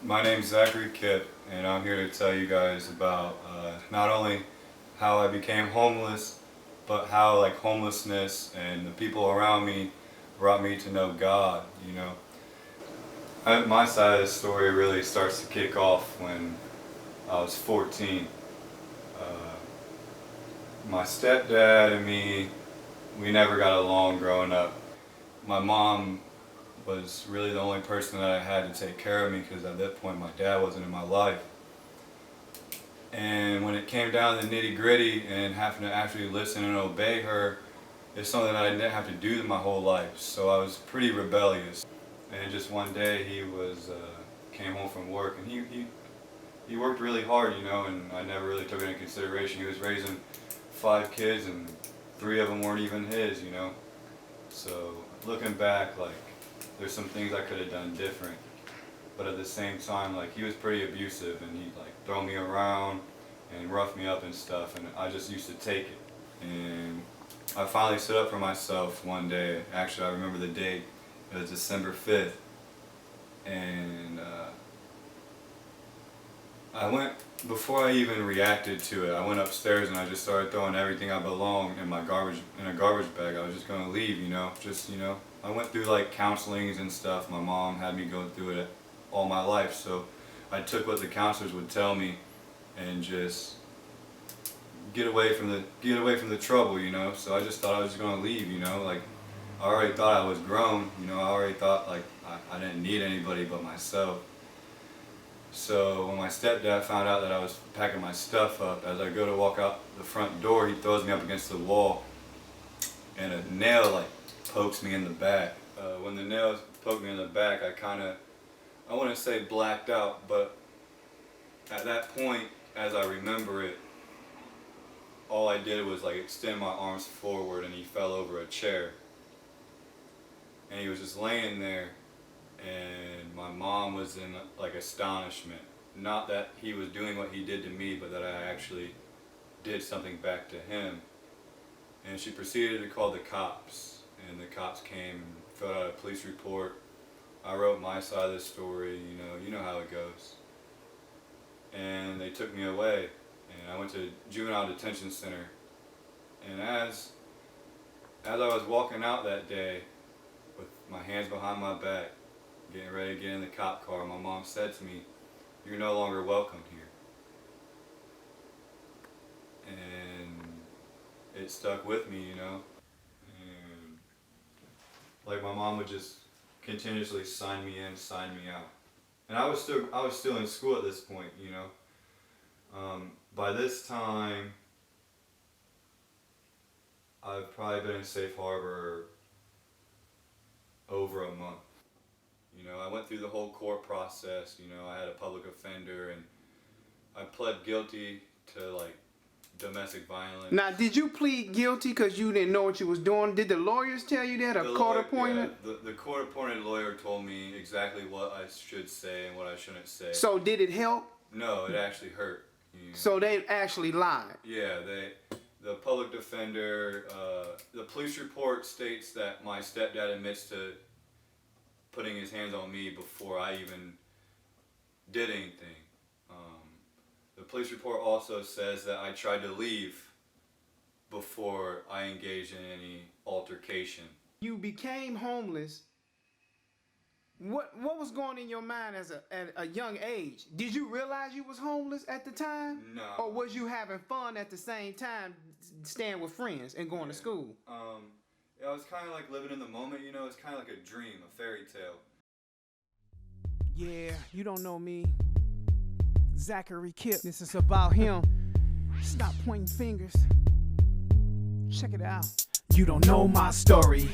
My name's Zachary Kipp, and I'm here to tell you guys about not only how I became homeless, but how homelessness and the people around me brought me to know God. My side of the story really starts to kick off when I was 14. Uh, my stepdad and me, we never got along growing up. My mom was really the only person that I had to take care of me because at that point my dad wasn't in my life. And when it came down to the nitty gritty and having to actually listen and obey her, it's something that I didn't have to do my whole life. So I was pretty rebellious. And just one day he came home from work and he worked really hard, and I never really took it into consideration. He was raising 5 kids and 3 of them weren't even his. So looking back, there's some things I could have done different, but at the same time, he was pretty abusive and he'd throw me around and rough me up and stuff, and I just used to take it. And I finally stood up for myself one day. Actually, I remember the date. It was December 5th, and before I even reacted to it, I went upstairs and I just started throwing everything I belonged in a garbage bag. I was just gonna leave, I went through counselings and stuff. My mom had me go through it all my life, so I took what the counselors would tell me and just get away from the trouble, So I just thought I was just gonna leave, I already thought I was grown, I already thought I didn't need anybody but myself. So when my stepdad found out that I was packing my stuff up, as I go to walk out the front door, he throws me up against the wall, and a nail pokes me in the back. When the nail poked me in the back, I wouldn't say blacked out, but at that point, as I remember it, all I did was extend my arms forward, and he fell over a chair. And he was just laying there, and my mom was in astonishment. Not that he was doing what he did to me, but that I actually did something back to him. And she proceeded to call the cops, and the cops came and filled out a police report. I wrote my side of the story, you know how it goes. And they took me away, and I went to juvenile detention center. And as I was walking out that day with my hands behind my back, getting ready to get in the cop car, my mom said to me, "You're no longer welcome here." And it stuck with me, And my mom would just continuously sign me in, sign me out. And I was still in school at this point, By this time, I've probably been in safe harbor over a month. I went through the whole court process. I had a public offender, and I pled guilty to domestic violence. Now, did you plead guilty because you didn't know what you was doing? Did the lawyers tell you that, a court appointment? Yeah, the court appointed lawyer told me exactly what I should say and what I shouldn't say. So did it help? No, it actually hurt. So they actually lied? Yeah, the public defender, the police report states that my stepdad admits to putting his hands on me before I even did anything. The police report also says that I tried to leave before I engaged in any altercation. You became homeless. What was going in your mind at a young age? Did you realize you was homeless at the time? No. Or was you having fun at the same time, staying with friends and going to school? I was kind of living in the moment, It's kind of like a dream, a fairy tale. Yeah, you don't know me. Zachary Kipp. This is about him. Stop pointing fingers. Check it out. You don't know my story.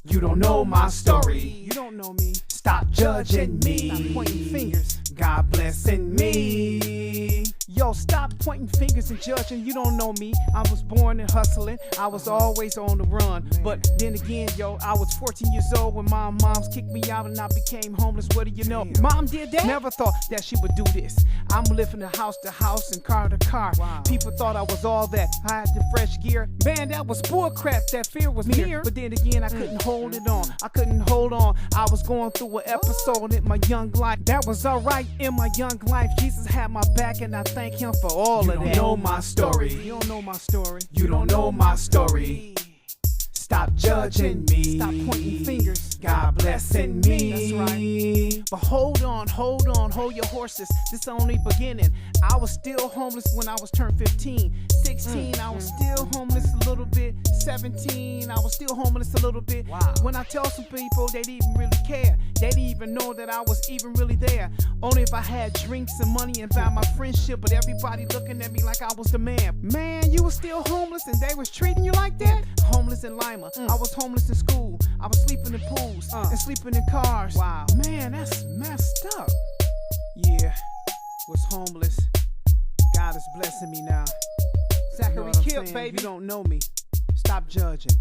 You don't know my story. You don't know me. Stop judging me. Stop pointing fingers. God blessing me. Yo, So stop pointing fingers and judging. You don't know me. I was born and hustling. I was always on the run. But then again, yo, I was 14 years old when my moms kicked me out and I became homeless. What do you know? Mom did that? Never thought that she would do this. I'm living house to house and car to car. People thought I was all that. I had the fresh gear. Man, that was bull crap. That fear was near. But then again, I couldn't hold it on. I couldn't hold on. I was going through an episode in my young life. That was alright in my young life. Jesus had my back and I thank him for all of that. You don't know my story. You don't know my story. You don't know my story. Stop judging me. Stop pointing fingers. God blessing me. That's right. But hold on, hold your horses. This is only beginning. I was still homeless when I was turned 15. 16, I was still homeless a little bit. 17, I was still homeless a little bit. Wow. When I tell some people, they didn't really care. They didn't even know that I was even really there. Only if I had drinks and money and found my friendship. But everybody looking at me like I was the man. Man, you was still homeless and they was treating you like that? Homeless in Lima. I was homeless in school. I was sleeping in pools and sleeping in cars. Wow. Man, that's messed up. Yeah, was homeless. God is blessing me now. Zachary Kipp, baby. You don't know me. Stop judging.